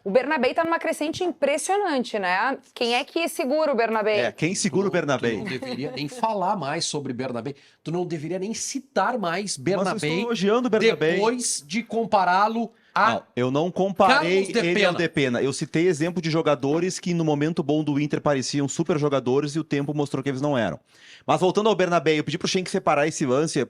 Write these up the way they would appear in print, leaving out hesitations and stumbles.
O Bernabé tá numa crescente impressionante, né? Quem é que segura o Bernabé? Quem segura o Bernabé? Tu não deveria nem falar mais sobre Bernabé. Tu não deveria nem citar mais Mas eu Bernabé estou elogiando o Bernabé. depois de compará-lo a... Não, eu não comparei Carlos de ele Pena. ao Depena. Eu citei exemplo de jogadores que no momento bom do Inter pareciam super jogadores e o tempo mostrou que eles não eram. Mas voltando ao Bernabé, eu pedi pro Schenck separar esse lance.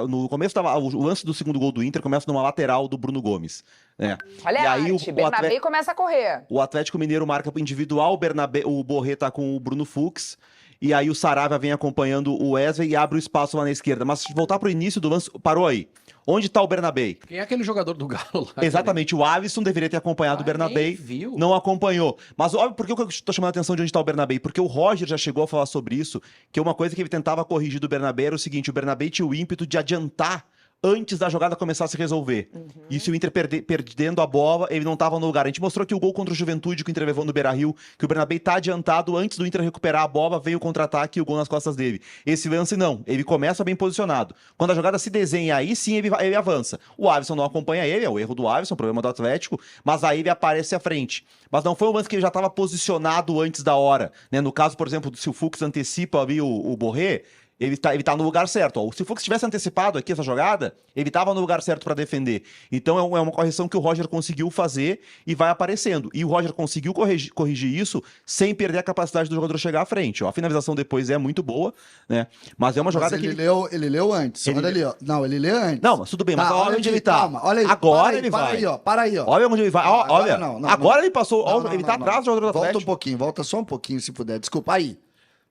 No começo, o lance do segundo gol do Inter começa numa lateral do Bruno Gomes. Né? Olha E a aí arte, Bernabé começa a correr. O Atlético Mineiro marca pro individual, o Borré tá com o Bruno Fux. E aí o Saravia vem acompanhando o Wesley e abre o espaço lá na esquerda. Mas se voltar pro início do lance, parou aí. Onde tá o Bernabé? Quem é aquele jogador do Galo lá? Exatamente, o Alisson deveria ter acompanhado o Bernabé, nem viu. não acompanhou. Mas óbvio, por que eu tô chamando a atenção de onde tá o Bernabé? Porque o Roger já chegou a falar sobre isso, que uma coisa que ele tentava corrigir do Bernabé era o seguinte, o Bernabé tinha o ímpeto de adiantar antes da jogada começar a se resolver. E se o Inter perdendo a bola, ele não tava no lugar. A gente mostrou que o gol contra o Juventude, que o Inter levou no Beira-Rio, que o Bernabé tá adiantado, antes do Inter recuperar a bola, veio o contra-ataque e o gol nas costas dele. Esse lance não, ele começa bem posicionado. Quando a jogada se desenha aí, sim, ele avança. O Alisson não acompanha ele, é o erro do Alisson, problema do Atlético, mas aí ele aparece à frente. Mas não foi um lance que ele já estava posicionado antes da hora. Né? No caso, por exemplo, se o Fux antecipa ali o Borré, ele tá no lugar certo. Ó. Se o Fux tivesse antecipado aqui essa jogada, ele tava no lugar certo para defender. Então é uma correção que o Roger conseguiu fazer e vai aparecendo. E o Roger conseguiu corrigir isso sem perder a capacidade do jogador chegar à frente. Ó. A finalização depois é muito boa, né? Mas é uma jogada que ele leu antes. Olha ali, ó. Não, ele lê antes. Não, mas tudo bem, mas olha onde ele tá. Calma, olha aí. Agora ele vai. Para aí, ó. Olha onde ele vai. Ó, olha. Agora ele passou. Não, ele tá atrás do jogador do Volta Atlético. um pouquinho, volta só um pouquinho, se puder. Desculpa, aí.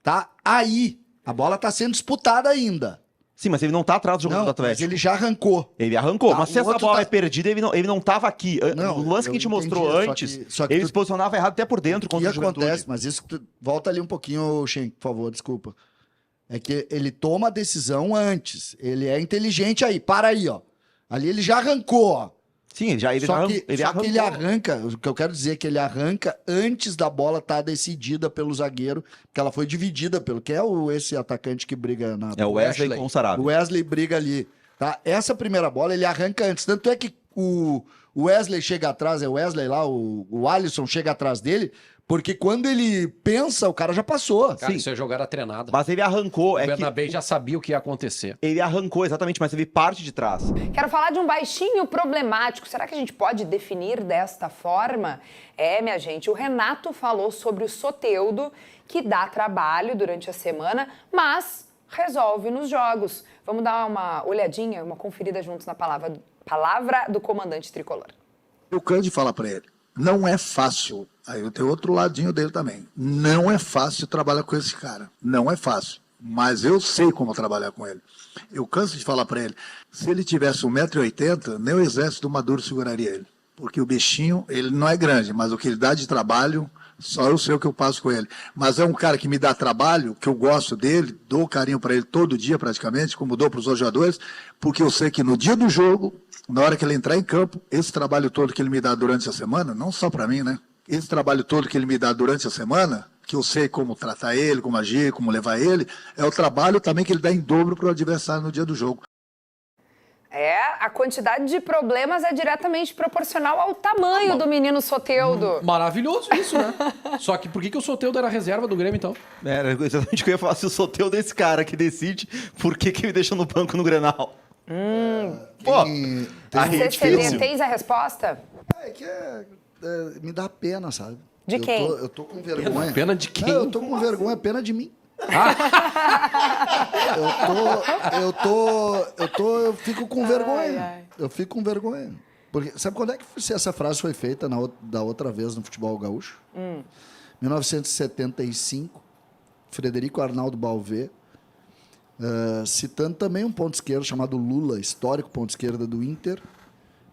Tá aí. A bola tá sendo disputada ainda. Sim, mas ele não tá atrás do jogador do Não, Atlético. mas ele já arrancou. Ele arrancou, Tá, mas se o essa outro bola tá- é perdida, ele não tava aqui. Não, O lance que a gente eu mostrou entendi, antes, só que ele tu- se posicionava errado até por dentro O contra que o Juventude. acontece, mas isso... Volta ali um pouquinho, Shen, por favor, desculpa. É que ele toma a decisão antes. Ele é inteligente aí. Para aí, ó. Ali ele já arrancou, ó. Sim, ele Só que arrancou. ele arranca, o que eu quero dizer é que ele arranca antes da bola estar decidida pelo zagueiro, porque ela foi dividida pelo... Que é esse atacante que briga na... É o Wesley com o Sarabia. O Wesley briga ali, tá? Essa primeira bola ele arranca antes. Tanto é que o Wesley chega atrás, é o Wesley lá, o Alisson chega atrás dele, porque quando ele pensa, o cara já passou. Cara, isso é jogada treinada. Mas ele arrancou. O Bernabé já sabia o que ia acontecer. Ele arrancou, exatamente, mas ele parte de trás. Quero falar de um baixinho problemático. Será que a gente pode definir desta forma? Minha gente, o Renato falou sobre o Soteldo, que dá trabalho durante a semana, mas resolve nos jogos. Vamos dar uma olhadinha, uma conferida juntos na palavra do comandante tricolor. O Cândido fala para ele, não é fácil. Aí eu tenho outro ladinho dele também. Não é fácil trabalhar com esse cara. Não é fácil. Mas eu sei como trabalhar com ele. Eu canso de falar para ele, se ele tivesse 1,80 m, nem o exército do Maduro seguraria ele. Porque o bichinho, ele não é grande, mas o que ele dá de trabalho, só eu sei o que eu passo com ele. Mas é um cara que me dá trabalho, que eu gosto dele, dou carinho para ele todo dia praticamente, como dou para os jogadores, porque eu sei que no dia do jogo, na hora que ele entrar em campo, esse trabalho todo que ele me dá durante a semana, não só para mim, né? Esse trabalho todo que ele me dá durante a semana, que eu sei como tratar ele, como agir, como levar ele, é o trabalho também que ele dá em dobro para o adversário no dia do jogo. A quantidade de problemas é diretamente proporcional ao tamanho do menino Soteldo. Maravilhoso isso, né? Só que por que o Soteldo era reserva do Grêmio, então? Era exatamente o que eu ia falar. Se o Soteldo é esse cara que decide, por que ele deixa no banco no Grenal? Pô, aí é CCD, difícil. tens a resposta? Me dá pena, sabe? De quem? Eu tô com vergonha. Pena de quem? Não, eu tô com vergonha, pena de mim. Eu fico com vergonha. Eu fico com vergonha. Porque, sabe quando é que essa frase foi feita da outra vez no futebol gaúcho? 1975, Frederico Arnaldo Balvé, citando também um ponto esquerdo chamado Lula, histórico ponto esquerda do Inter,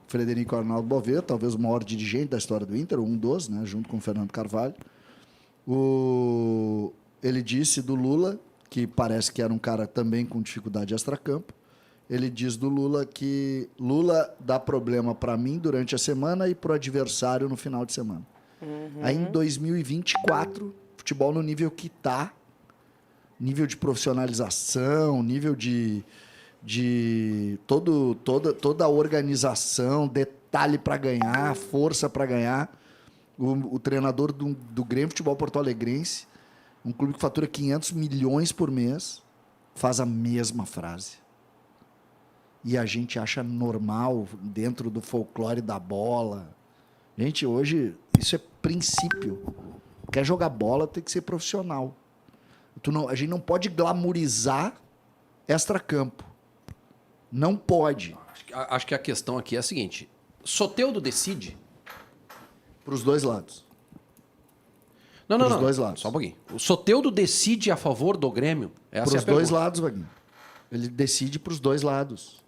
Frederico Arnaldo Balvé, talvez o maior dirigente da história do Inter, um dos, né, junto com o Fernando Carvalho. Ele disse do Lula, que parece que era um cara também com dificuldade extracampo, ele diz do Lula que Lula dá problema para mim durante a semana e para o adversário no final de semana. Aí em 2024, futebol no nível que está, nível de profissionalização, nível de toda a organização, detalhe para ganhar, força para ganhar, O treinador do Grêmio Futebol Porto Alegrense, um clube que fatura 500 milhões por mês, faz a mesma frase. E a gente acha normal dentro do folclore da bola. Gente, hoje isso é princípio. Quer jogar bola, tem que ser profissional. A gente não pode glamourizar extracampo. Não pode. Acho que a questão aqui é a seguinte. Soteldo decide... Para os dois lados. Não. Pros dois lados. Só um pouquinho. O Soteldo decide a favor do Grêmio? Essa Para é os a pergunta. dois lados, Wagner. Ele decide para os dois lados.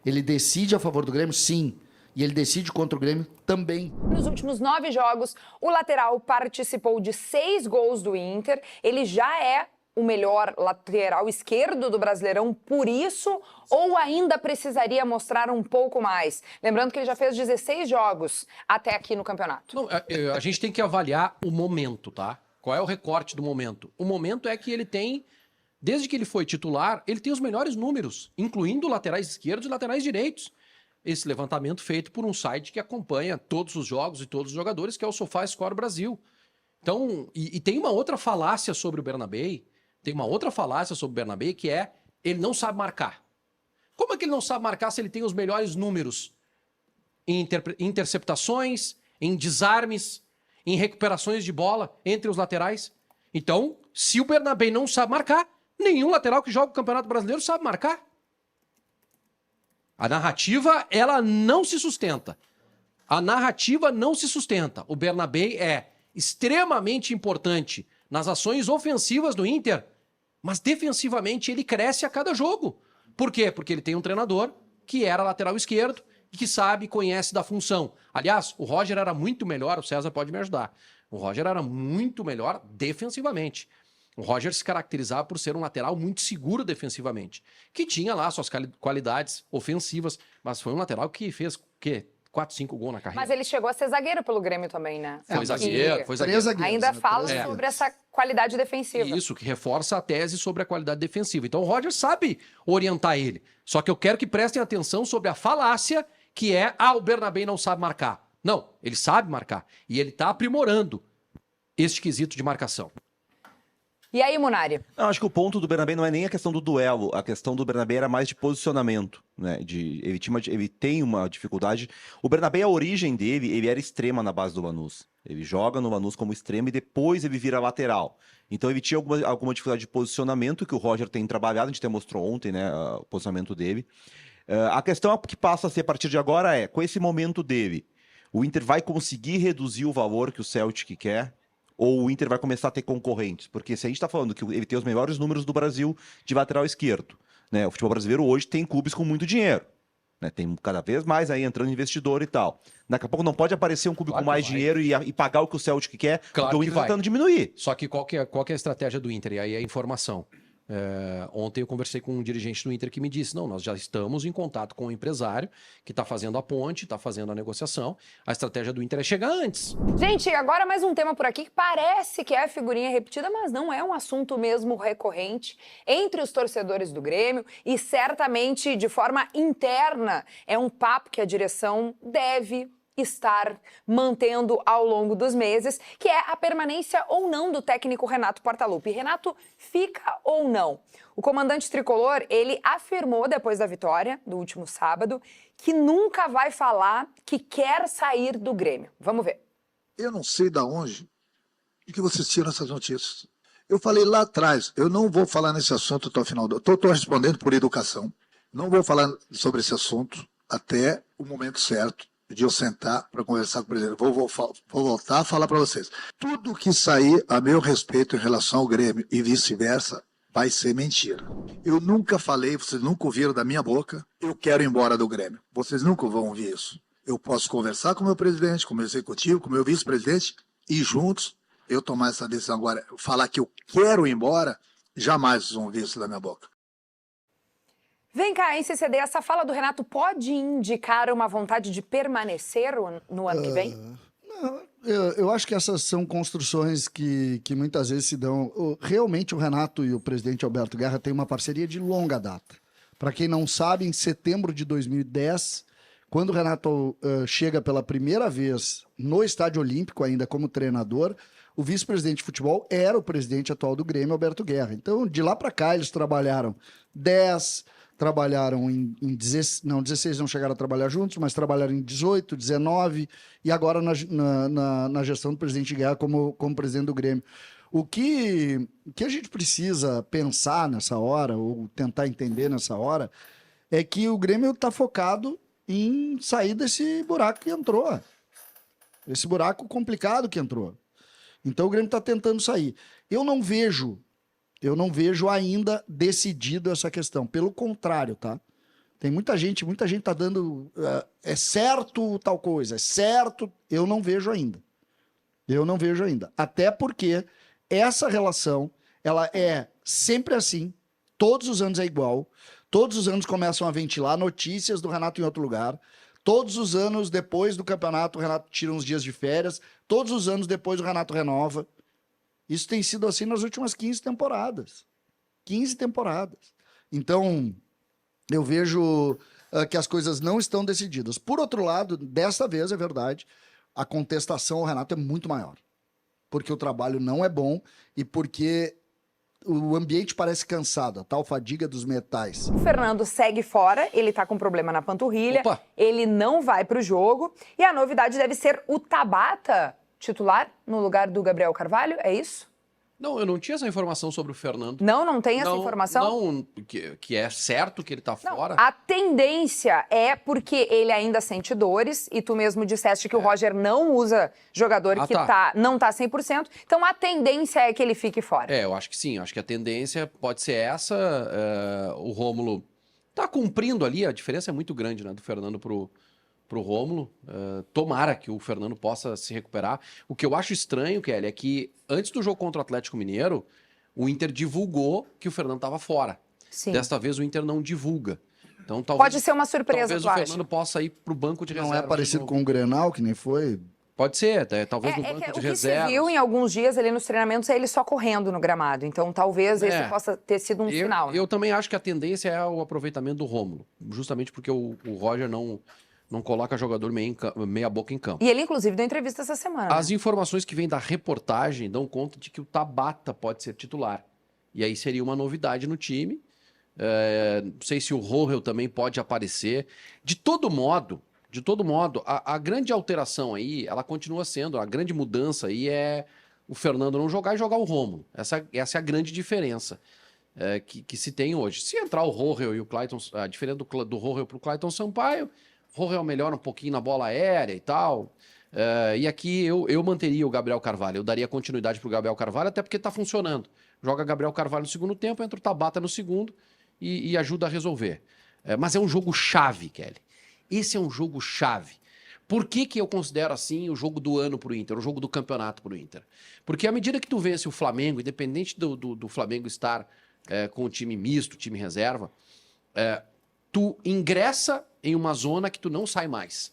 Ele decide a favor do Grêmio, sim. E ele decide contra o Grêmio também. Nos últimos 9 jogos, o lateral participou de 6 gols do Inter. Ele já é o melhor lateral esquerdo do Brasileirão por isso, ou ainda precisaria mostrar um pouco mais? Lembrando que ele já fez 16 jogos até aqui no campeonato. Não, a gente tem que avaliar o momento, tá? Qual é o recorte do momento? O momento é que ele tem, desde que ele foi titular, ele tem os melhores números, incluindo laterais esquerdos e laterais direitos. Esse levantamento feito por um site que acompanha todos os jogos e todos os jogadores, que é o SofaScore Brasil. Então, e tem uma outra falácia sobre o Bernabé, que é ele não sabe marcar. Como é que ele não sabe marcar se ele tem os melhores números em interceptações, em desarmes, em recuperações de bola entre os laterais? Então, se o Bernabé não sabe marcar, nenhum lateral que joga o Campeonato Brasileiro sabe marcar. A narrativa, ela não se sustenta. O Bernabé é extremamente importante nas ações ofensivas do Inter, mas defensivamente ele cresce a cada jogo. Por quê? Porque ele tem um treinador que era lateral esquerdo e que sabe e conhece da função. Aliás, o Roger era muito melhor, o César pode me ajudar. O Roger era muito melhor defensivamente. O Roger se caracterizava por ser um lateral muito seguro defensivamente, que tinha lá suas qualidades ofensivas, mas foi um lateral que fez o quê? 4, 5 gols na carreira. Mas ele chegou a ser zagueiro pelo Grêmio também, né? Foi zagueiro. Três zagueiros, Ainda né? fala Três sobre zagueiros. essa qualidade defensiva. Isso, que reforça a tese sobre a qualidade defensiva. Então o Roger sabe orientar ele. Só que eu quero que prestem atenção sobre a falácia que é, o Bernabé não sabe marcar. Não, ele sabe marcar. E ele está aprimorando este quesito de marcação. E aí, Munari? Eu acho que o ponto do Bernabé não é nem a questão do duelo, a questão do Bernabé era mais de posicionamento, né? Ele tem uma dificuldade. O Bernabé, a origem dele, ele era extrema na base do Lanús. Ele joga no Lanús como extremo e depois ele vira lateral. Então ele tinha alguma dificuldade de posicionamento que o Roger tem trabalhado, a gente até mostrou ontem, né, o posicionamento dele. A questão que passa a ser a partir de agora é, com esse momento dele, o Inter vai conseguir reduzir o valor que o Celtic quer? Ou o Inter vai começar a ter concorrentes? Porque se a gente está falando que ele tem os melhores números do Brasil de lateral esquerdo, né? O futebol brasileiro hoje tem clubes com muito dinheiro, né? Tem cada vez mais aí entrando investidor e tal. Daqui a pouco não pode aparecer um clube Claro com mais que vai. dinheiro e pagar o que o Celtic quer, Claro porque o que Inter está vai. tentando diminuir. Só que qual que é a estratégia do Inter? E aí é a informação. Ontem eu conversei com um dirigente do Inter que me disse, não, nós já estamos em contato com o empresário que está fazendo a ponte, está fazendo a negociação. A estratégia do Inter é chegar antes. Gente, agora mais um tema por aqui que parece que é figurinha repetida, mas não é um assunto mesmo recorrente entre os torcedores do Grêmio e certamente de forma interna é um papo que a direção deve estar mantendo ao longo dos meses, que é a permanência ou não do técnico Renato Portaluppi. Renato fica ou não? O comandante tricolor, ele afirmou depois da vitória do último sábado que nunca vai falar que quer sair do Grêmio. Vamos ver. Eu não sei de onde que vocês tiram essas notícias. Eu falei lá atrás, eu não vou falar nesse assunto até o final. Estou respondendo por educação. Não vou falar sobre esse assunto até o momento certo de eu sentar para conversar com o presidente. Vou voltar a falar para vocês. Tudo que sair a meu respeito em relação ao Grêmio e vice-versa vai ser mentira. Eu nunca falei, vocês nunca ouviram da minha boca, eu quero ir embora do Grêmio. Vocês nunca vão ouvir isso. Eu posso conversar com o meu presidente, com o meu executivo, com o meu vice-presidente e juntos eu tomar essa decisão. Agora, falar que eu quero ir embora, jamais vocês vão ouvir isso da minha boca. Vem cá, em CCD, essa fala do Renato pode indicar uma vontade de permanecer no ano que vem? Não, eu acho que essas são construções que muitas vezes se dão. Realmente o Renato e o presidente Alberto Guerra têm uma parceria de longa data. Para quem não sabe, em setembro de 2010, Quando o Renato chega pela primeira vez no Estádio Olímpico, ainda como treinador, o vice-presidente de futebol era o presidente atual do Grêmio, Alberto Guerra. Então, de lá para cá, eles trabalharam 10, trabalharam em 16, não, 16 não chegaram a trabalhar juntos, mas trabalharam em 18, 19, e agora na gestão do presidente Guerra como presidente do Grêmio. O que a gente precisa pensar nessa hora, ou tentar entender nessa hora, é que o Grêmio está focado em sair desse buraco que entrou. Esse buraco complicado que entrou. Então o Grêmio está tentando sair. Eu não vejo ainda decidido essa questão. Pelo contrário, tá? Tem muita gente tá dando... é certo tal coisa, é certo... Eu não vejo ainda. Até porque essa relação, ela é sempre assim, todos os anos é igual, todos os anos começam a ventilar notícias do Renato em outro lugar, todos os anos depois do campeonato o Renato tira uns dias de férias, todos os anos depois o Renato renova. Isso tem sido assim nas últimas 15 temporadas. 15 temporadas. Então, eu vejo que as coisas não estão decididas. Por outro lado, dessa vez, é verdade, a contestação ao Renato é muito maior. Porque o trabalho não é bom e porque o ambiente parece cansado, a tal fadiga dos metais. O Fernando segue fora, ele tá com problema na panturrilha, Opa. ele não vai pro jogo e a novidade deve ser o Tabata titular no lugar do Gabriel Carvalho, é isso? Não, eu não tinha essa informação sobre o Fernando. Não tem essa informação? Não, que é certo que ele tá Não, fora. a tendência é porque ele ainda sente dores e tu mesmo disseste que o Roger não usa jogador que não tá 100%, então a tendência é que ele fique fora. Eu acho que sim, eu acho que a tendência pode ser essa. O Rômulo tá cumprindo ali, a diferença é muito grande, né, do Fernando pro Rômulo. Tomara que o Fernando possa se recuperar. O que eu acho estranho, Kelly, é que antes do jogo contra o Atlético Mineiro, o Inter divulgou que o Fernando estava fora. Sim. Desta vez o Inter não divulga. Então, talvez, Pode ser uma surpresa, talvez tu o acha? Fernando possa ir pro banco de reserva. Não é parecido com o Grenal, que nem foi? Pode ser, talvez no banco que de o que reserva. se viu em alguns dias ali nos treinamentos é ele só correndo no gramado. Então, talvez esse possa ter sido um sinal. Né? Eu também acho que a tendência é o aproveitamento do Rômulo. Justamente porque o Roger não coloca jogador meia boca em campo. E ele, inclusive, deu entrevista essa semana. As informações que vêm da reportagem dão conta de que o Tabata pode ser titular. E aí seria uma novidade no time. Não sei se o Rohel também pode aparecer. De todo modo, a grande alteração aí, ela continua sendo, a grande mudança aí é o Fernando não jogar e jogar o Rômulo. Essa é a grande diferença que se tem hoje. Se entrar o Rohel e o Clayton, a diferença do Rohel para o Clayton Sampaio, o Rohel melhora um pouquinho na bola aérea e tal. E aqui eu manteria o Gabriel Carvalho. Eu daria continuidade pro Gabriel Carvalho, até porque tá funcionando. Joga Gabriel Carvalho no segundo tempo, entra o Tabata no segundo e ajuda a resolver. Mas é um jogo chave, Kelly. Esse é um jogo chave. Por que eu considero assim o jogo do ano pro Inter, o jogo do campeonato pro Inter? Porque à medida que tu vence o Flamengo, independente do Flamengo estar com o time misto, time reserva, tu ingressa em uma zona que tu não sai mais,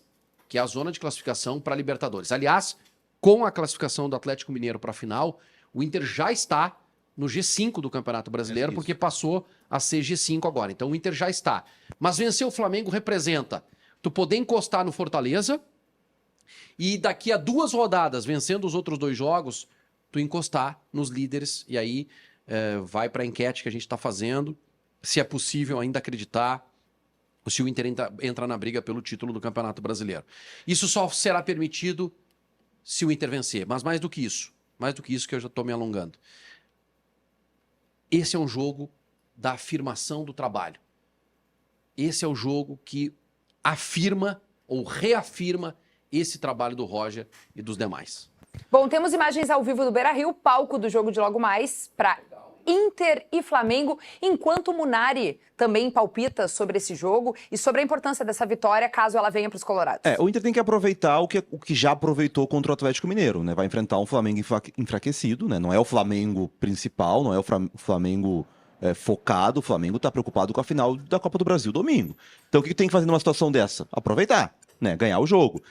que é a zona de classificação para Libertadores. Aliás, com a classificação do Atlético Mineiro para a final, o Inter já está no G5 do Campeonato Brasileiro, porque passou a ser G5 agora. Então o Inter já está. Mas vencer o Flamengo representa tu poder encostar no Fortaleza e daqui a 2 rodadas, vencendo os outros 2 jogos, tu encostar nos líderes e aí vai para a enquete que a gente está fazendo, se é possível ainda acreditar se o Inter entra na briga pelo título do Campeonato Brasileiro. Isso só será permitido se o Inter vencer. Mas mais do que isso que eu já estou me alongando. Esse é um jogo da afirmação do trabalho. Esse é o jogo que afirma ou reafirma esse trabalho do Roger e dos demais. Bom, temos imagens ao vivo do Beira-Rio, palco do jogo de logo mais, para Inter e Flamengo, enquanto o Munari também palpita sobre esse jogo e sobre a importância dessa vitória, caso ela venha para os colorados. O Inter tem que aproveitar o que já aproveitou contra o Atlético Mineiro, né? Vai enfrentar um Flamengo enfraquecido, né? Não é o Flamengo principal, não é o Flamengo focado, o Flamengo está preocupado com a final da Copa do Brasil domingo. Então o que tem que fazer numa situação dessa? Aproveitar, né? Ganhar o jogo.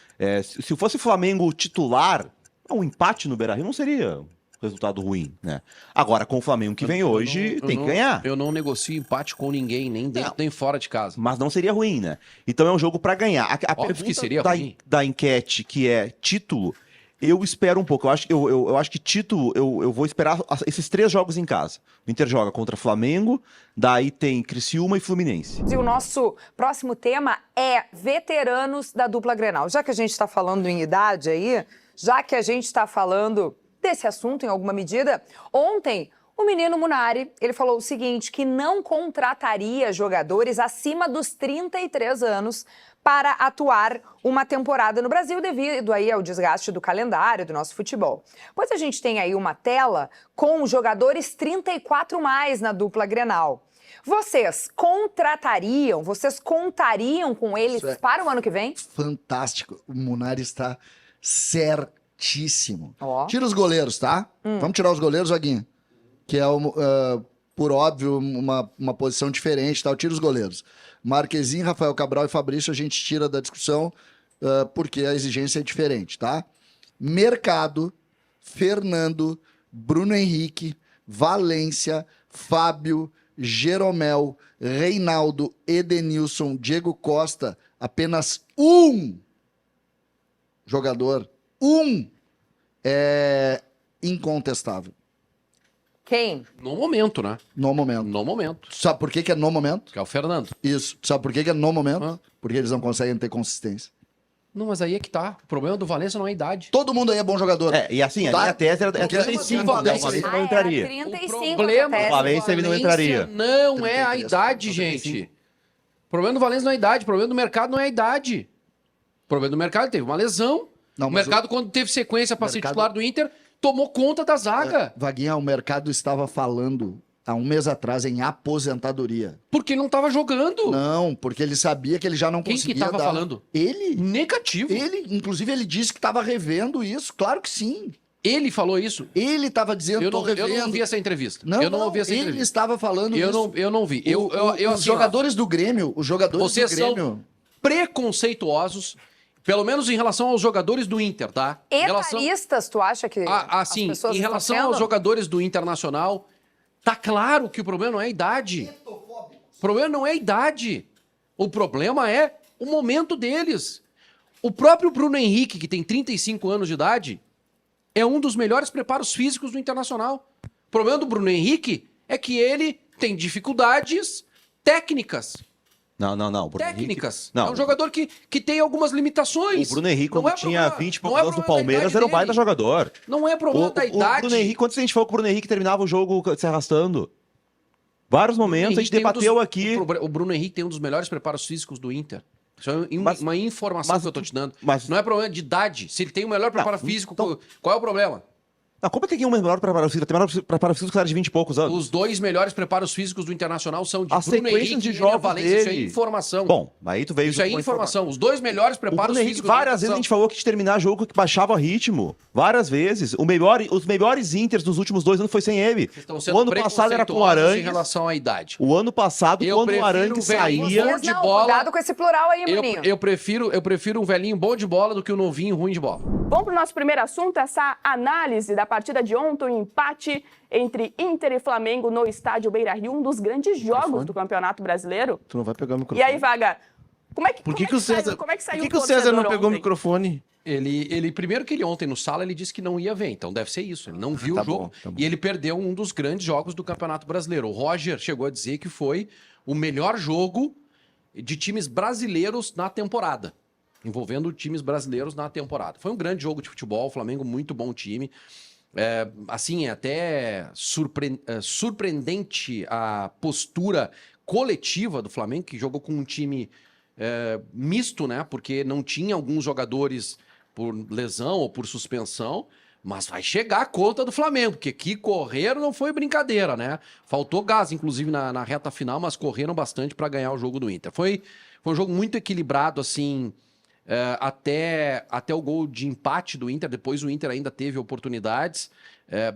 Se fosse Flamengo titular, um empate no Beira-Rio não seria resultado ruim, né? Agora, com o Flamengo que vem hoje, tem que ganhar. Eu não negocio empate com ninguém, nem dentro nem fora de casa. Mas não seria ruim, né? Então é um jogo pra ganhar. A Óbvio pergunta que seria da, ruim. da enquete, que é título, eu espero um pouco. Eu acho que título, eu vou esperar esses 3 jogos em casa. O Inter joga contra Flamengo, daí tem Criciúma e Fluminense. E o nosso próximo tema é veteranos da dupla Grenal. Já que a gente está falando em idade aí, já que a gente está falando desse assunto em alguma medida, ontem o menino Munari, ele falou o seguinte, que não contrataria jogadores acima dos 33 anos para atuar uma temporada no Brasil devido aí ao desgaste do calendário do nosso futebol. Pois a gente tem aí uma tela com jogadores 34 mais na dupla Grenal. Vocês contratariam, vocês contariam com eles para o ano que vem? Fantástico. O Munari está certíssimo. Ó. Tira os goleiros, tá? Vamos tirar os goleiros, Vaguinho? Que é, por óbvio, uma posição diferente, tá? Tira os goleiros. Marquezinho, Rafael Cabral e Fabrício a gente tira da discussão porque a exigência é diferente, tá? Mercado, Fernando, Bruno Henrique, Valência, Fábio, Jeromel, Reinaldo, Edenilson, Diego Costa, apenas um jogador, é incontestável. Quem? No momento, né? No momento. No momento. Sabe por que é no momento? Que é o Fernando. Isso. Sabe por que é no momento? Hã? Porque eles não conseguem ter consistência. Não, mas aí é que tá. O problema do Valência não é a idade. Todo mundo aí é bom jogador. E assim, a Tá? minha tese era Porque 35, o né? O Valência- Valência não Era entraria. 35 O problema até. do Valência, ele não entraria. Não é a 33, idade, 35. gente. O problema do Valência não é a idade. O problema do mercado não é a idade. O problema do mercado teve uma lesão. Não, O mas mercado, quando teve sequência para ser mercado- titular do Inter, tomou conta da zaga. Vaguinha, o mercado estava falando há um mês atrás em aposentadoria. Porque ele não tava jogando. Não, porque ele sabia que ele já não Quem que conseguia tava dar. falando? Ele. Negativo. Inclusive, ele disse que estava revendo isso. Claro que sim. Ele falou isso. Ele estava dizendo, Eu tô não revendo. ouvi essa entrevista. Não, eu não ouvi essa ele entrevista. estava falando Eu isso. não vi. Os assim, jogadores do Grêmio, os jogadores Vocês do Grêmio... são preconceituosos, pelo menos em relação aos jogadores do Inter, tá? Em relação... Etaristas, tu acha que Assim, as pessoas em estão relação sendo? aos jogadores do Internacional, tá claro que o problema não é a idade. O problema não é a idade. O problema é o momento deles. O próprio Bruno Henrique, que tem 35 anos de idade, é um dos melhores preparos físicos do Internacional. O problema do Bruno Henrique é que ele tem dificuldades técnicas. Não. Bruno Técnicas. Henrique- Não, É um jogador que tem algumas limitações. o Bruno Henrique, Não quando é tinha problema- 20 e não poucos é anos no problema da Palmeiras, idade era um baita dele. jogador. Não é problema da O idade. Bruno Henrique, quando a gente falou que o Bruno Henrique terminava o jogo se arrastando? Vários momentos, a gente Henrique tem debateu um dos- aqui. O Bruno Henrique tem um dos melhores preparos físicos do Inter. Isso é Mas- uma informação mas- que eu tô te dando. mas- Não é problema de idade. Se ele tem o melhor preparo físico, então- qual é o problema? Não, como é que tem um melhor preparo físico? Tem melhor preparo físico que era de 20 e poucos anos. Os dois melhores preparos físicos do Internacional são de As Bruno sequências Henrique de e jogos Valência. Isso é dele. informação. Bom, aí tu veio... Isso é com informação. Os dois melhores O preparos Bruno Henrique, físicos várias vezes a são- gente falou que de terminar jogo que baixava ritmo. Várias vezes. Os melhores Inters dos últimos 2 anos foi sem ele. estão sendo O ano passado era com o preconceituosos em Arangues. relação à idade. O ano passado, Eu quando o prefiro Arangues o velhinho saía... Vocês de não, bola- cuidado com esse plural aí, Bruninho. Eu prefiro um velhinho bom de bola do que um novinho ruim de bola. Vamos para o nosso primeiro assunto, essa análise da partida de ontem, o empate entre Inter e Flamengo no estádio Beira-Rio, um dos grandes jogos do Campeonato Brasileiro. Tu não vai pegar o E microfone. aí, Vaga, como é que, Por que, como que o é saiu- César, como é que saiu por que, o que o César não torcedor pegou o ontem? microfone? Ele primeiro que ele ontem no sala ele disse que não ia ver, então deve ser isso. Ele não viu Tá o jogo bom, tá bom. e ele perdeu um dos grandes jogos do Campeonato Brasileiro. O Roger chegou a dizer que foi o melhor jogo de times brasileiros na temporada, envolvendo times brasileiros na temporada. Foi um grande jogo de futebol, o Flamengo muito bom time. É até surpreendente a postura coletiva do Flamengo, que jogou com um time misto, né? Porque não tinha alguns jogadores por lesão ou por suspensão, mas vai chegar a conta do Flamengo, porque que correram não foi brincadeira, né? Faltou gás, inclusive, na reta final, mas correram bastante para ganhar o jogo do Inter. Foi um jogo muito equilibrado, assim, até o gol de empate do Inter. Depois o Inter ainda teve oportunidades.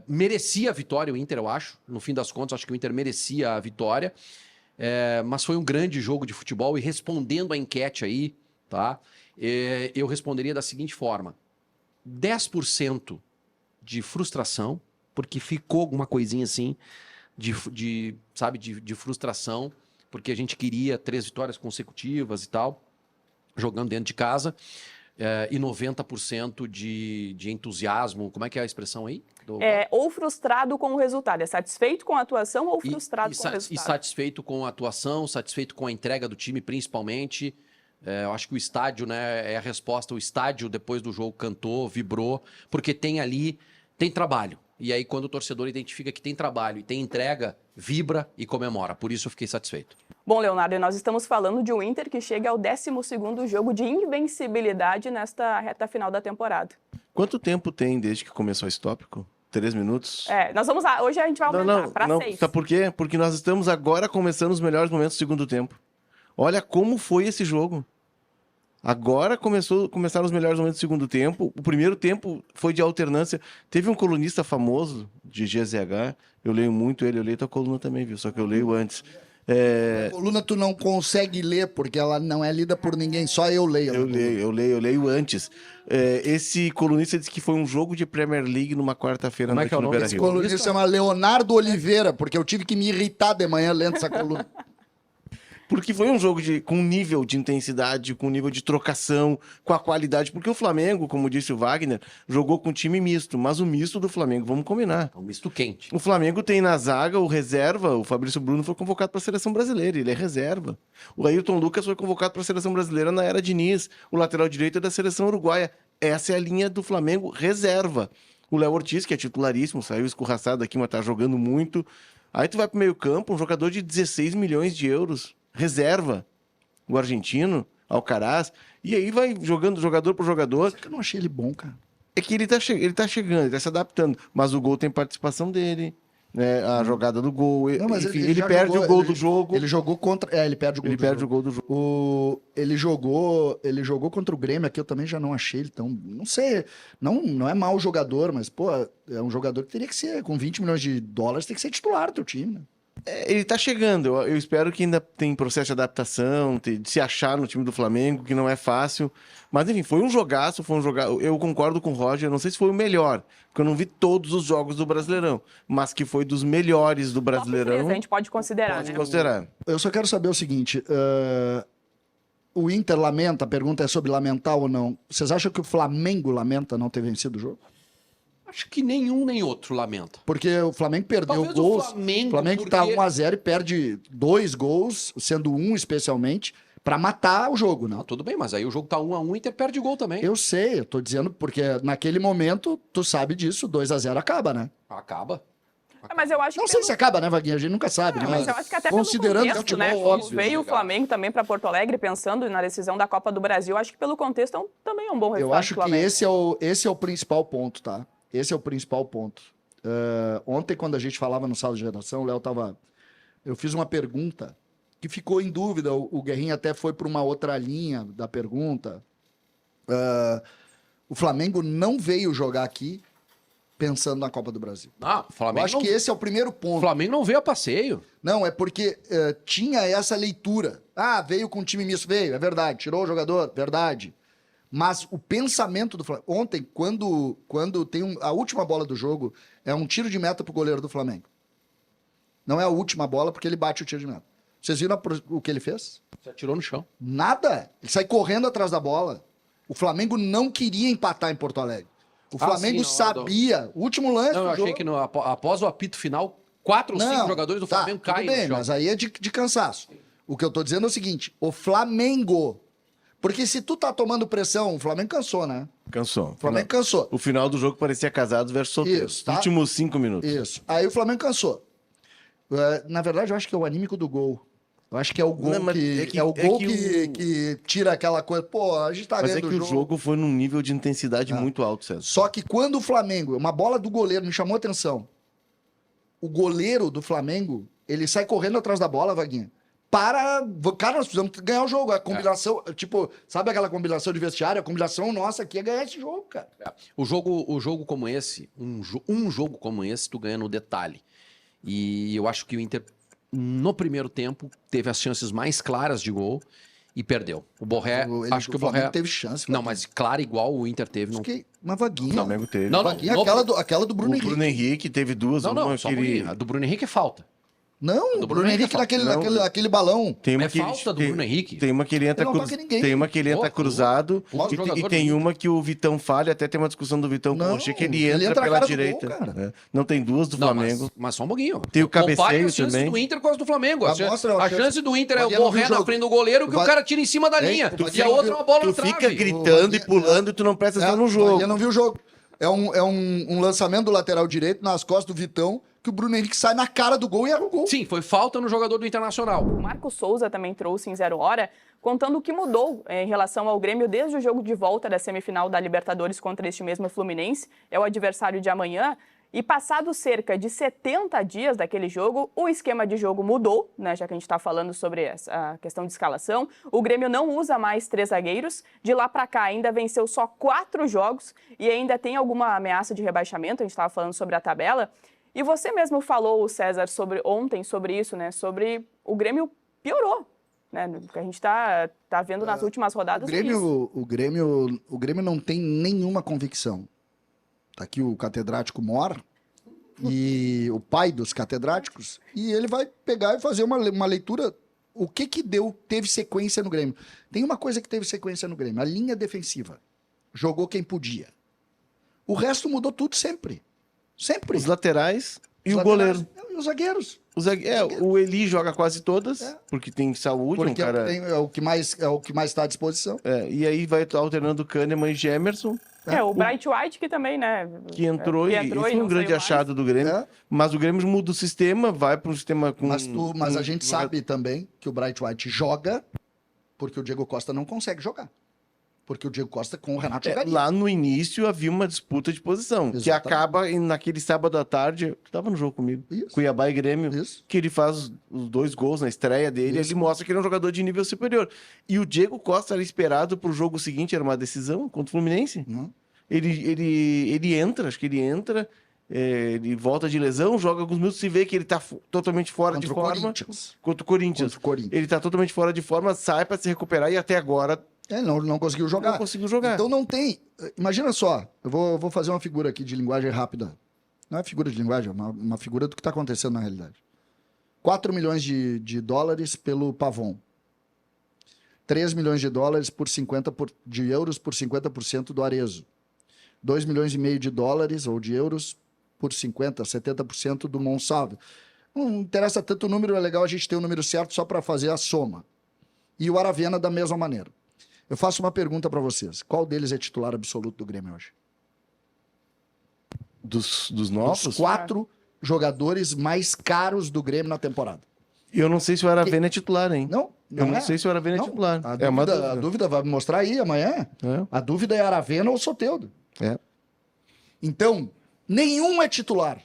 Merecia a vitória o Inter, eu acho. No fim das contas, acho que o Inter merecia a vitória. Mas foi um grande jogo de futebol. E respondendo a enquete aí, tá? Eu responderia da seguinte forma: 10% de frustração, porque ficou alguma coisinha assim sabe, de frustração, porque a gente queria 3 vitórias consecutivas e tal, jogando dentro de casa, e 90% de entusiasmo. Como é que é a expressão aí? Ou frustrado com o resultado. É satisfeito com a atuação ou frustrado com o resultado? E satisfeito com a atuação, satisfeito com a entrega do time, principalmente. Eu acho que o estádio, né, é a resposta. O estádio, depois do jogo, cantou, vibrou, porque tem trabalho. E aí, quando o torcedor identifica que tem trabalho e tem entrega, vibra e comemora. Por isso eu fiquei satisfeito. Bom, Leonardo, nós estamos falando de um Inter que chega ao 12º jogo de invencibilidade nesta reta final da temporada. Quanto tempo tem desde que começou esse tópico? 3 minutos? Nós vamos lá. Hoje a gente vai aumentar para 6. Sabe por quê? Porque nós estamos agora começando os melhores momentos do segundo tempo. Olha como foi esse jogo. Agora começaram os melhores momentos do segundo tempo. O primeiro tempo foi de alternância. Teve um colunista famoso de GZH. Eu leio muito ele. Eu leio tua coluna também, viu? Só que eu leio antes. A coluna tu não consegue ler, porque ela não é lida por ninguém, só eu leio. Eu leio antes. Esse colunista disse que foi um jogo de Premier League numa quarta-feira à noite no Beira-Rio. Esse colunista se chama Leonardo Oliveira, porque eu tive que me irritar de manhã lendo essa coluna. Porque foi um jogo com nível de intensidade, com nível de trocação, com a qualidade. Porque o Flamengo, como disse o Wagner, jogou com time misto. Mas o misto do Flamengo, vamos combinar. É um misto quente. O Flamengo tem na zaga o reserva. O Fabrício Bruno foi convocado para a Seleção Brasileira. Ele é reserva. O Ayrton Lucas foi convocado para a Seleção Brasileira na era Diniz. O lateral direito é da Seleção Uruguaia. Essa é a linha do Flamengo reserva. O Léo Ortiz, que é titularíssimo, saiu escorraçado aqui, mas tá jogando muito. Aí tu vai pro meio campo, um jogador de 16 milhões de euros. Reserva, o argentino, Alcaraz, e aí vai jogando jogador por jogador. Só que eu não achei ele bom, cara. É que ele tá chegando, ele tá se adaptando, mas o gol tem participação dele, né? A jogada do gol, Não, mas enfim, ele perde o gol do jogo. Ele jogou contra... ele perde o gol Ele do perde jogo. o gol do jogo. Ele jogou contra o Grêmio aqui, eu também já não achei ele tão... Não sei, não é mau jogador, mas, pô, é um jogador que teria que ser, com 20 milhões de dólares, tem que ser titular do teu time, né? Ele tá chegando, eu espero que ainda tem processo de adaptação, de se achar no time do Flamengo, que não é fácil. Mas enfim, foi um jogaço, eu concordo com o Roger, não sei se foi o melhor, porque eu não vi todos os jogos do Brasileirão, mas que foi dos melhores do Brasileirão. Top 3, a gente pode considerar, Pode né? considerar. Eu só quero saber o seguinte, o Inter lamenta, a pergunta é sobre lamentar ou não. Vocês acham que o Flamengo lamenta não ter vencido o jogo? Acho que nenhum nem outro lamenta. Porque o Flamengo perdeu Talvez gols. o Flamengo, Flamengo tá porque- 1-0 e perde 2 gols, sendo um especialmente, pra matar o jogo, né? Não, tudo bem, mas aí o jogo tá 1-1 e Inter perde gol também. Eu sei, eu tô dizendo porque naquele momento, tu sabe disso, 2-0 acaba, né? Acaba. Mas eu acho Não que sei se acaba, né, Vaguinha? A gente nunca sabe, né? Mas eu acho que até considerando pelo contexto, futebol, né? óbvio. Veio o Flamengo também para Porto Alegre pensando na decisão da Copa do Brasil. Acho que pelo contexto também é um bom resultado Eu acho do que Flamengo. esse é o principal ponto, tá? Esse é o principal ponto. Ontem, quando a gente falava no Sala de Redação, o Léo tava... Eu fiz uma pergunta que ficou em dúvida. O Guerrinha até foi para uma outra linha da pergunta. O Flamengo não veio jogar aqui pensando na Copa do Brasil. Ah, o Eu Flamengo acho não... que esse é o primeiro O ponto. Flamengo não veio a passeio. Não, é porque tinha essa leitura. Ah, veio com um time misto. Veio, é verdade. Tirou o jogador, verdade. Mas o pensamento do Flamengo... Ontem, quando tem a última bola do jogo, é um tiro de meta pro goleiro do Flamengo. Não é a última bola, porque ele bate o tiro de meta. Vocês viram o que ele fez? Você atirou no chão. Nada. Ele sai correndo atrás da bola. O Flamengo não queria empatar em Porto Alegre. O Flamengo sim, na hora do- sabia. O último lance Não, eu do achei jogo... que após o apito final, 4 ou 5 Não, jogadores do tá, Flamengo tudo caem bem, no chão. mas aí é de cansaço. O que eu tô dizendo é o seguinte, o Flamengo... Porque se tu tá tomando pressão, o Flamengo cansou, né? Cansou. O Flamengo cansou. O final do jogo parecia Casados versus Solteiros. Isso, tá? Últimos 5 minutos. Isso. Aí o Flamengo cansou. Na verdade, eu acho que é o anímico do gol. Eu acho que é o gol Não, mas que tira aquela coisa. Pô, a gente tá Mas é ganhando que o jogo foi num nível de intensidade muito alto, César. Só que quando o Flamengo, uma bola do goleiro me chamou a atenção. O goleiro do Flamengo, ele sai correndo atrás da bola, Vaguinha. Cara, nós precisamos ganhar o jogo. A combinação, tipo, sabe aquela combinação de vestiário? A combinação nossa aqui é ganhar esse jogo, cara. O jogo como esse, um jogo como esse, tu ganha no detalhe. E eu acho que o Inter, no primeiro tempo, teve as chances mais claras de gol. e perdeu. O Borré, acho que o Flamengo Borré... teve chance. Não, mas claro, igual o Inter teve. Não... Uma vaguinha. O Flamengo teve. Não, Vaguinha, no- aquela do Bruno O Henrique. Bruno Henrique teve duas. Não, uma só que um ele... pouquinho. A do Bruno Henrique é falta. Não, o do Bruno Bruno Henrique Henrique naquele balão. Tem uma É que ele- falta do tem- Bruno Henrique. Tem uma que ele entra, Ele não toca ninguém. tem uma que ele entra Porra, cruzado outro e jogador tem do uma que o Vitão falha, até tem uma discussão do Vitão com Não, o Rocher, que ele ele entra entra na pela cara do direita. gol, cara. É. Não tem duas do Não, Flamengo. mas só um pouquinho. Tem o Compare cabeceio as chances também. do Inter com as do Flamengo. A, Mostra a a chance. chance do Inter é o Vaguinha não viu Borré o na jogo. frente do goleiro que o cara tira em cima da linha. tu E a outra é uma bola Tu na trave. fica gritando e pulando e tu não presta atenção no Eu jogo. não vi o jogo. É um lançamento do lateral direito nas costas do Vitão, que o Bruno Henrique sai na cara do gol e erra o gol. Sim, foi falta no jogador do Internacional. O Marco Souza também trouxe em 0 hora, contando o que mudou em relação ao Grêmio desde o jogo de volta da semifinal da Libertadores contra este mesmo Fluminense. É o adversário de amanhã. E passado cerca de 70 dias daquele jogo, o esquema de jogo mudou, né? Já que a gente está falando sobre essa questão de escalação. O Grêmio não usa mais 3 zagueiros. De lá para cá ainda venceu só 4 jogos e ainda tem alguma ameaça de rebaixamento. A gente estava falando sobre a tabela. E você mesmo falou, César, ontem sobre isso, né? Sobre o Grêmio piorou, né? O que a gente está vendo nas últimas rodadas. é isso. O Grêmio não tem nenhuma convicção. Tá aqui o catedrático Mor e o pai dos catedráticos, e ele vai pegar e fazer uma leitura. O que teve sequência no Grêmio? Tem uma coisa que teve sequência no Grêmio, a linha defensiva. Jogou quem podia. O resto mudou tudo sempre. Sempre. Os laterais e Os o laterais. goleiro. E os zagueiros. O Eli joga quase todas, porque tem saúde, Porque um cara... é o que mais está à disposição. E aí vai alternando Kahneman e Gemerson, O Bright White que também, né? que entrou, e foi um não grande saiu achado do Grêmio. É. Mas o Grêmio muda o sistema, vai para um sistema com... Mas a gente sabe também que o Bright White joga porque o Diego Costa não consegue jogar. Porque o Diego Costa com o Renato jogaria. Lá no início havia uma disputa de posição, que Exatamente. acaba naquele sábado à tarde, que estava no jogo comigo, Isso. Cuiabá e Grêmio, Isso. que ele faz os 2 gols na estreia dele, Isso. ele mostra que ele é um jogador de nível superior. E o Diego Costa era esperado para o jogo seguinte, era uma decisão contra o Fluminense. Não. Ele entra, acho que ele entra, ele volta de lesão, joga alguns minutos, se vê que ele está totalmente fora Contra de o forma. Corinthians. Contra o Corinthians. Contra o Corinthians. Ele está totalmente fora de forma, sai para se recuperar e até agora Ele não conseguiu jogar. não conseguiu jogar. Então não tem. Imagina só, eu vou fazer uma figura aqui de linguagem rápida. Não é figura de linguagem, é uma figura do que está acontecendo na realidade. 4 milhões de dólares pelo Pavon. 3 milhões de dólares de euros por 50% do Arezzo. 2 milhões e meio de dólares ou de euros por 70% do Monsalve. Não interessa tanto o número, é legal a gente ter o número certo só para fazer a soma. E o Aravena da mesma maneira. Eu faço uma pergunta para vocês. Qual deles é titular absoluto do Grêmio hoje? Dos novos? Os 4 jogadores mais caros do Grêmio na temporada. Eu não sei se o Aravena é titular, hein? Não, Eu não é. sei se o Aravena é Não. titular. A É uma dúvida, a dúvida vai mostrar aí amanhã. É. A dúvida é Aravena ou Soteldo. É. Então, nenhum é titular.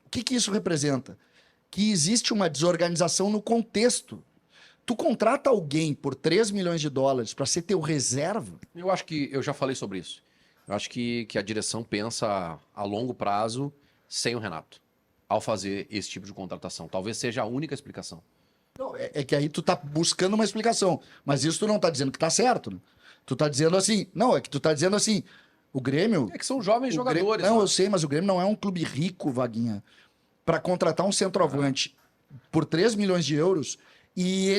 O que isso representa? Que existe uma desorganização no contexto. Tu contrata alguém por 3 milhões de dólares para ser teu reserva? Eu acho que eu já falei sobre isso. Eu acho que a direção pensa a longo prazo sem o Renato ao fazer esse tipo de contratação. Talvez seja a única explicação. Não, é que aí tu tá buscando uma explicação. Mas isso tu não tá dizendo que tá certo. Né? Tu tá dizendo assim... Não, é que tu tá dizendo assim... O Grêmio... É que são jovens o jogadores. Grêmio, não, né? eu sei, mas o Grêmio não é um clube rico, Vaguinha. Para contratar um centroavante por 3 milhões de euros e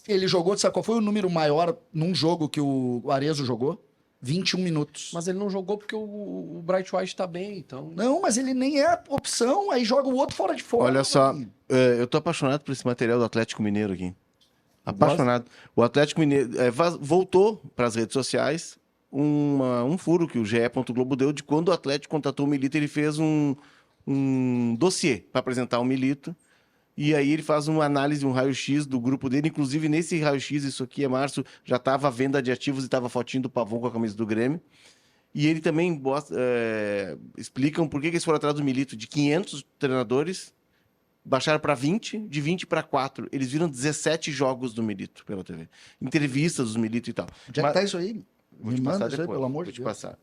ele jogou... Sabe qual foi o número maior num jogo que o Arezzo jogou? 21 minutos. Mas ele não jogou porque o Bright White tá bem, então... Não, mas ele nem é opção. Aí joga o outro fora de fora. Olha só, Vaguinha. eu tô apaixonado por esse material do Atlético Mineiro aqui. Apaixonado. O Atlético Mineiro voltou para as redes sociais um furo que o GE. Globo deu de quando o Atlético contratou o Milito, ele fez um dossiê para apresentar o Milito. E aí ele faz uma análise, um raio-x do grupo dele. Inclusive, nesse raio-x, isso aqui é março, já estava a venda de ativos e estava fotinho do Pavon com a camisa do Grêmio. E ele também explica por que eles foram atrás do Milito. De 500 treinadores, baixaram para 20, de 20 para 4. Eles viram 17 jogos do Milito pela TV. Entrevistas do Milito e tal. Onde é que tá isso aí? Vou Me te manda passar isso aí, depois, pelo amor vou de te Deus. passar.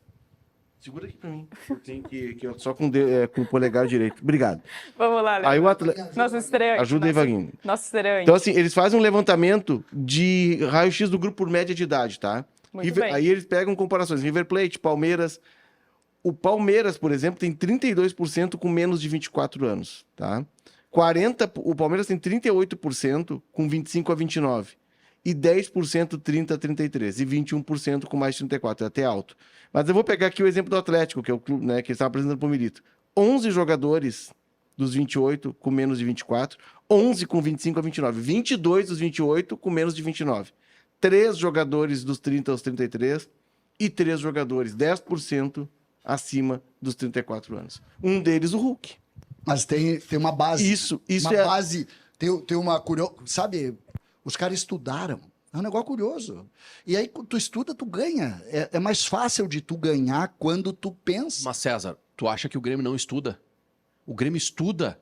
Segura aqui pra mim. Eu tenho que eu só com o polegar direito. Obrigado. Vamos lá, Léo. Aí o atleta... Nosso estreante. Ajuda aí, Vaguinho. Nosso estreante. Então, assim, eles fazem um levantamento de raio-x do grupo por média de idade, tá? Muito bem. Aí eles pegam comparações. River Plate, Palmeiras. O Palmeiras, por exemplo, tem 32% com menos de 24 anos, tá? O Palmeiras tem 38% com 25 a 29. E 10% 30 a 33. E 21% com mais de 34. É até alto. Mas eu vou pegar aqui o exemplo do Atlético, que é o clube, né, que eles estavam apresentando para o Milito. 11 jogadores dos 28 com menos de 24. 11 com 25 a 29. 22 dos 28 com menos de 29. 3 jogadores dos 30 aos 33. E 3 jogadores, 10% acima dos 34 anos. Um deles, o Hulk. Mas tem uma base. Isso uma é... base. Tem uma curiosidade. Sabe, os caras estudaram. É um negócio curioso. E aí, quando tu estuda, tu ganha. É mais fácil de tu ganhar quando tu pensa. Mas, César, tu acha que o Grêmio não estuda? O Grêmio estuda,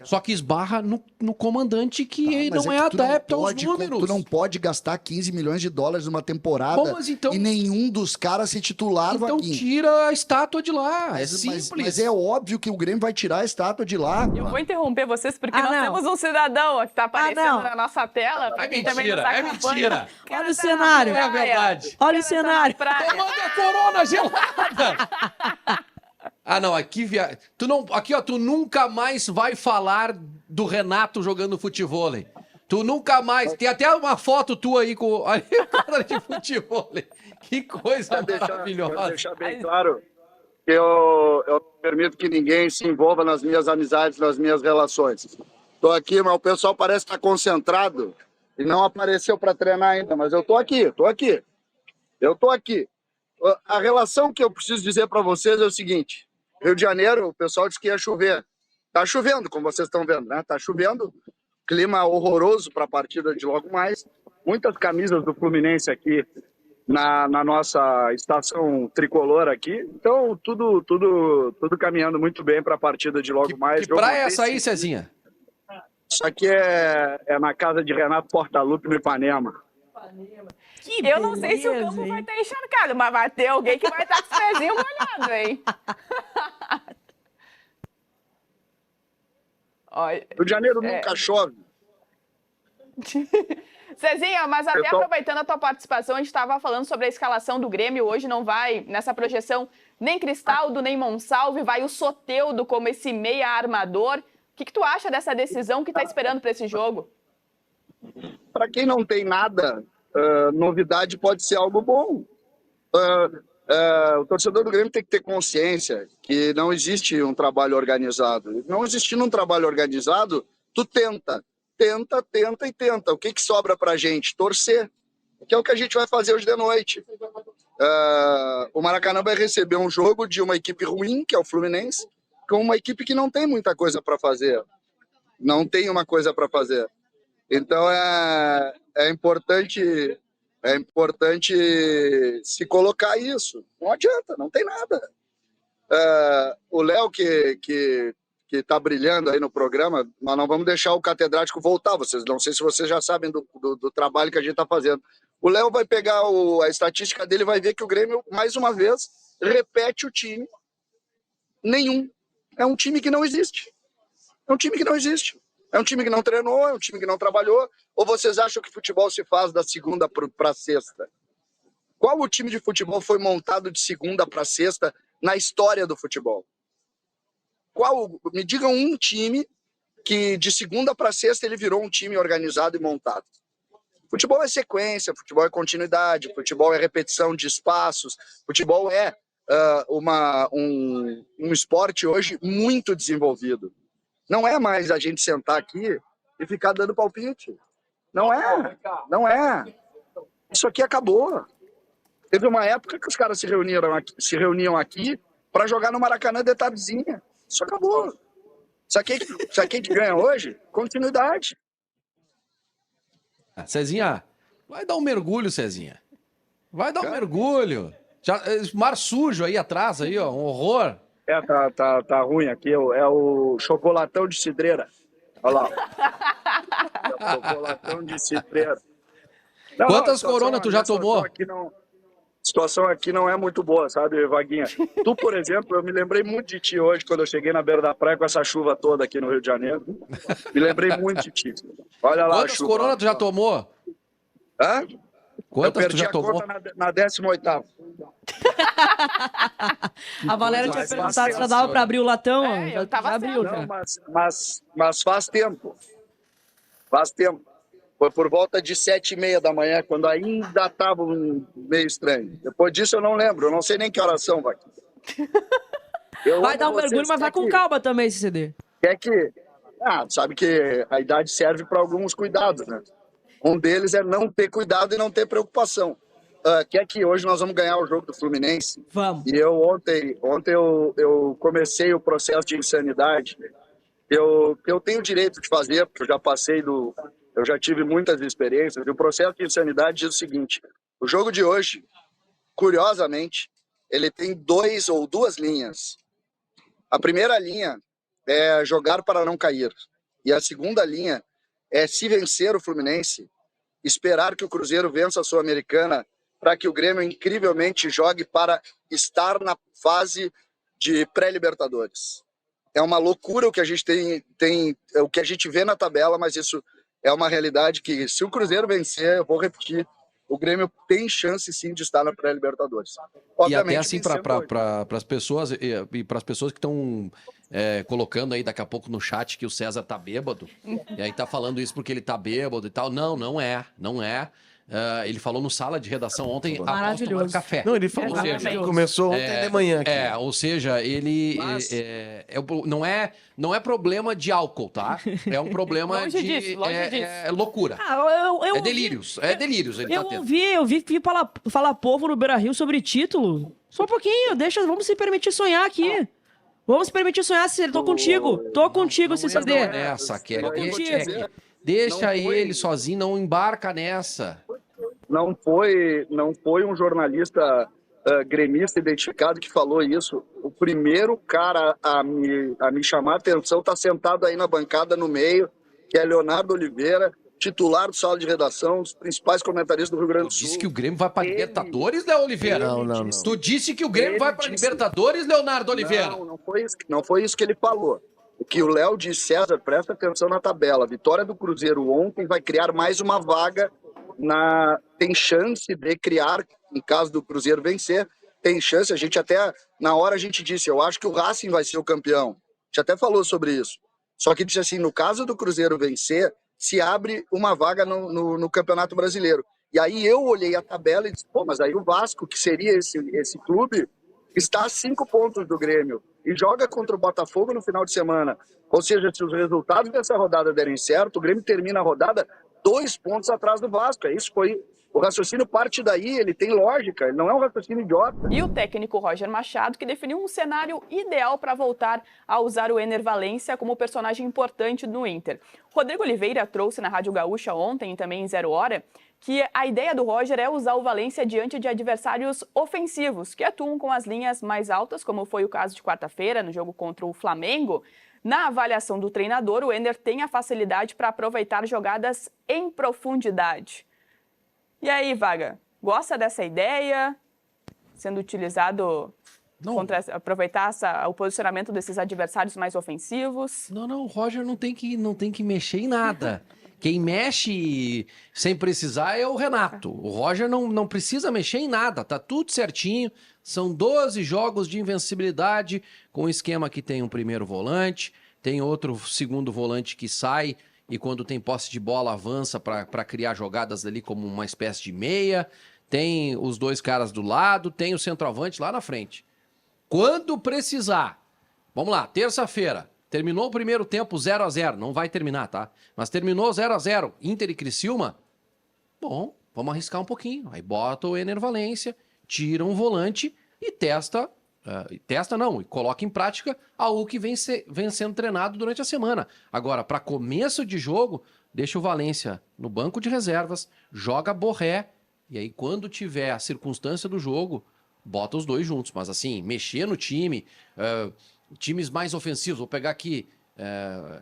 só que esbarra no comandante que Mas não é é que tu não adepto aos pode- números. Tu não pode gastar 15 milhões de dólares numa temporada Bom, mas então- e nenhum dos caras se titular, Então Vaguinho. tira a estátua de lá, é Mas- simples. Mas é óbvio que o Grêmio vai tirar a estátua de lá. Eu vou interromper vocês porque Ah, nós não. temos um cidadão ó, que tá aparecendo não. na nossa tela. pra É quem também nos mentira, é acompanha. mentira. O cara Olha o tá cenário. na É praia. verdade. Olha o cara tá na cenário. praia. Tomando a corona gelada. Ah, não, aqui tu não, aqui ó, tu nunca mais vai falar do Renato jogando futevôlei. Tu nunca mais. Tem até uma foto tua aí com a quadra de futevôlei. Que coisa maravilhosa. Quero deixar bem claro que eu não permito que ninguém se envolva nas minhas amizades, nas minhas relações. Estou aqui, mas o pessoal parece estar concentrado e não apareceu para treinar ainda, mas eu estou aqui, Eu estou aqui. A relação que eu preciso dizer para vocês é o seguinte: Rio de Janeiro, o pessoal disse que ia chover. Está chovendo, como vocês estão vendo, né? Está chovendo, clima horroroso para a partida de logo mais. Muitas camisas do Fluminense aqui na nossa estação tricolor aqui. Então, tudo caminhando muito bem para a partida de logo mais. Que Jogo praia é essa aí, decisivo. Cezinha? Isso aqui é na casa de Renato Portaluppi, no Ipanema. Que Eu não sei se o beleza, campo hein? vai estar encharcado, mas vai ter alguém que vai estar com os pezinhos molhados, hein? Olha, Rio de Janeiro nunca chove. Cezinha, mas até tô- aproveitando a tua participação, a gente estava falando sobre a escalação do Grêmio. Hoje não vai, nessa projeção, nem Cristaldo, nem Monsalve, vai o Soteldo como esse meia armador. O que tu acha dessa decisão que está esperando para esse jogo? Para quem não tem nada, novidade pode ser algo bom. O torcedor do Grêmio tem que ter consciência que não existe um trabalho organizado. Não existindo um trabalho organizado, tu tenta. O que sobra pra gente? Torcer. Que é o que a gente vai fazer hoje de noite. O Maracanã vai receber um jogo de uma equipe ruim, que é o Fluminense, com uma equipe que não tem muita coisa para fazer. Não tem uma coisa para fazer. Então é importante se colocar isso. Não adianta, não tem nada. O Léo que está brilhando aí no programa, nós não vamos deixar o catedrático voltar. Não sei se vocês já sabem do trabalho que a gente está fazendo. O Léo vai pegar a estatística dele e vai ver que o Grêmio, mais uma vez, repete o time. Nenhum. É um time que não existe. É um time que não treinou, é um time que não trabalhou. Ou vocês acham que futebol se faz da segunda para sexta? Qual o time de futebol foi montado de segunda para sexta na história do futebol? Me digam um time que de segunda para sexta ele virou um time organizado e montado. Futebol é sequência, futebol é continuidade, futebol é repetição de espaços, futebol é um esporte hoje muito desenvolvido. Não é mais a gente sentar aqui e ficar dando palpite. Não é. Isso aqui acabou. Teve uma época que os caras se reuniam aqui para jogar no Maracanã de tardezinha. Isso acabou. Sabe quem que ganha hoje? Continuidade. Cezinha, vai dar um mergulho, Cezinha. Vai dar um mergulho. Mar sujo aí atrás, aí, ó, um horror. Tá ruim aqui. É o chocolatão de cidreira. Olha lá. É o chocolatão de cidreira. Quantas coronas tu já tomou? Aqui situação aqui não é muito boa, sabe, Vaguinha? Tu, por exemplo, eu me lembrei muito de ti hoje, quando eu cheguei na beira da praia com essa chuva toda aqui no Rio de Janeiro. Me lembrei muito de ti. Olha lá a Quantas chuva. coronas tu já tomou? Hã? Quantas eu tu perdi já a tomou? conta na 18ª. A Valéria tinha Mas perguntado faz se já dava tempo. pra abrir o latão. É, já, eu tava já abriu. certa. Já. Não, mas faz tempo. Faz tempo. Foi por volta de 7h30 da manhã, quando ainda estava meio estranho. Depois disso eu não lembro, eu não sei nem que horas são, vai. Vai dar um mergulho, mas vai com calma também esse CD. Quer que... sabe que a idade serve para alguns cuidados, né? Um deles é não ter cuidado e não ter preocupação. Quer que hoje nós vamos ganhar o jogo do Fluminense? Vamos. E ontem eu comecei o processo de insanidade. Eu tenho o direito de fazer, porque eu já tive muitas experiências. E o processo de insanidade diz o seguinte: o jogo de hoje, curiosamente, ele tem duas linhas. A primeira linha é jogar para não cair. E a segunda linha é, se vencer o Fluminense, esperar que o Cruzeiro vença a Sul-Americana para que o Grêmio incrivelmente jogue para estar na fase de pré-Libertadores. É uma loucura o que a gente o que a gente vê na tabela, mas isso é uma realidade que, se o Cruzeiro vencer, eu vou repetir, o Grêmio tem chance sim de estar na pré-Libertadores. E até assim, vencendo hoje. para as pessoas e para as pessoas que estão colocando aí daqui a pouco no chat que o César tá bêbado, e aí tá falando isso porque ele tá bêbado e tal. Não, não é. Ele falou no sala de redação ontem após tomar Maravilhoso. café. Não, ele falou Exatamente. que começou ontem de manhã aqui. Ou seja, ele não é problema de álcool, tá? É um problema Longe de disso, longe disso. loucura. Eu É delírios, é delírios ele tá tendo. eu vi falar povo no Beira-Rio sobre título. Só um pouquinho, vamos se permitir sonhar aqui. Vamos se permitir sonhar, Cícero. Tô contigo, CCD. Nessa, Kelly. Tô contigo. Deixa ele sozinho, não embarca nessa. Não foi um jornalista gremista identificado que falou isso. O primeiro cara a me chamar a atenção está sentado aí na bancada no meio, que é Leonardo Oliveira, titular do Sala de Redação, um dos principais comentaristas do Rio Grande do Tu Sul. disse que o Grêmio vai para Libertadores, Léo Oliveira? Não. Tu disse que o Grêmio vai para Libertadores, Leonardo Oliveira? Não foi isso que ele falou. O que o Léo disse, César, presta atenção na tabela. A vitória do Cruzeiro ontem vai criar mais uma vaga. Tem chance de criar, em caso do Cruzeiro vencer, tem chance. A gente até, na hora a gente disse, eu acho que o Racing vai ser o campeão. A gente até falou sobre isso. Só que disse assim, no caso do Cruzeiro vencer, se abre uma vaga no Campeonato Brasileiro. E aí eu olhei a tabela e disse, mas aí o Vasco, que seria esse clube, está a 5 pontos do Grêmio e joga contra o Botafogo no final de semana. Ou seja, se os resultados dessa rodada derem certo, o Grêmio termina a rodada 2 pontos atrás do Vasco. Isso foi... O raciocínio parte daí, ele tem lógica, ele não é um raciocínio idiota. E o técnico Roger Machado, que definiu um cenário ideal para voltar a usar o Ener Valencia como personagem importante no Inter. Rodrigo Oliveira trouxe na Rádio Gaúcha ontem e também em 0 Hora que a ideia do Roger é usar o Valencia diante de adversários ofensivos, que atuam com as linhas mais altas, como foi o caso de quarta-feira, no jogo contra o Flamengo. Na avaliação do treinador, o Ener tem a facilidade para aproveitar jogadas em profundidade. E aí, Vaga, gosta dessa ideia sendo utilizado contra aproveitar o posicionamento desses adversários mais ofensivos? Não, o Roger não tem que mexer em nada. Quem mexe sem precisar é o Renato. O Roger não precisa mexer em nada, tá tudo certinho. São 12 jogos de invencibilidade, com um esquema que tem um primeiro volante, tem outro segundo volante que sai e quando tem posse de bola avança para criar jogadas ali como uma espécie de meia, tem os 2 caras do lado, tem o centroavante lá na frente. Quando precisar, vamos lá, terça-feira, terminou o primeiro tempo 0-0, não vai terminar, tá? Mas terminou 0-0, Inter e Criciúma, bom, vamos arriscar um pouquinho. Aí bota o Ener Valencia, tira um volante e e coloca em prática algo que vem sendo treinado durante a semana. Agora, para começo de jogo, deixa o Valencia no banco de reservas, joga Borré, e aí quando tiver a circunstância do jogo, bota os 2 juntos. Mas assim, mexer no time, times mais ofensivos, vou pegar aqui,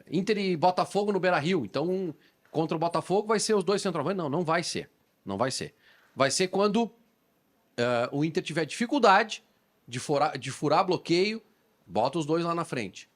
Inter e Botafogo no Beira-Rio, então contra o Botafogo vai ser os 2 centroavantes? Não vai ser. Vai ser quando o Inter tiver dificuldade de furar bloqueio, bota os dois lá na frente.